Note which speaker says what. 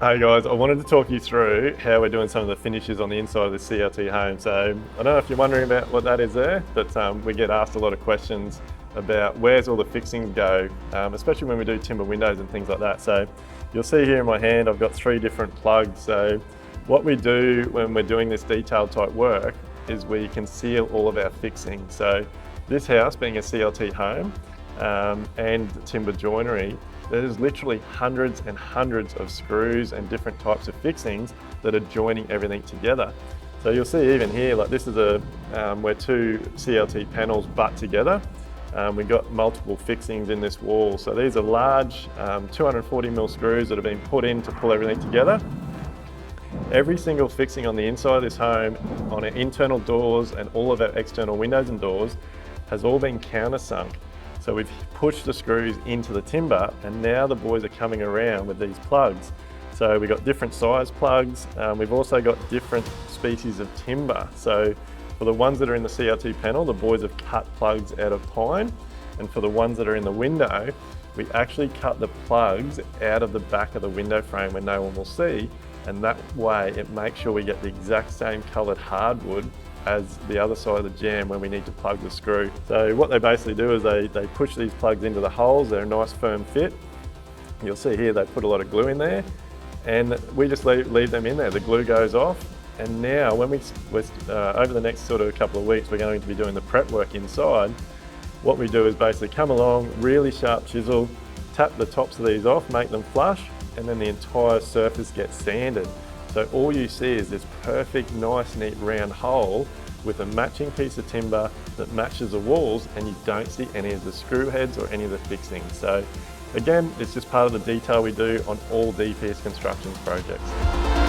Speaker 1: Hey guys, I wanted to talk you through how we're doing some of the finishes on the inside of the CLT home. So I don't know if you're wondering about what that is there, but we get asked a lot of questions about where's all the fixings go, especially when we do timber windows and things like that. So you'll see here in my hand, I've got 3 different plugs. So what we do when we're doing this detailed type work is we conceal all of our fixings. So this house being a CLT home and timber joinery, there's literally hundreds and hundreds of screws and different types of fixings that are joining everything together. So you'll see even here, like this is where 2 CLT panels butt together. We've got multiple fixings in this wall. So these are large 240mm screws that have been put in to pull everything together. Every single fixing on the inside of this home, on our internal doors and all of our external windows and doors, has all been countersunk. So we've pushed the screws into the timber, and now the boys are coming around with these plugs. So we've got different size plugs. We've also got different species of timber. So for the ones that are in the CLT panel, the boys have cut plugs out of pine. And for the ones that are in the window, we actually cut the plugs out of the back of the window frame where no one will see. And that way it makes sure we get the exact same coloured hardwood as the other side of the jam when we need to plug the screw. So what they basically do is they push these plugs into the holes. They're a nice firm fit. You'll see here they put a lot of glue in there, and we just leave them in there. The glue goes off, and now when over the next sort of couple of weeks, we're going to be doing the prep work inside. What we do is basically come along, really sharp chisel, tap the tops of these off, make them flush, and then the entire surface gets sanded. So all you see is this perfect, nice, neat round hole with a matching piece of timber that matches the walls, and you don't see any of the screw heads or any of the fixings. So again, it's just part of the detail we do on all DPS Constructions projects.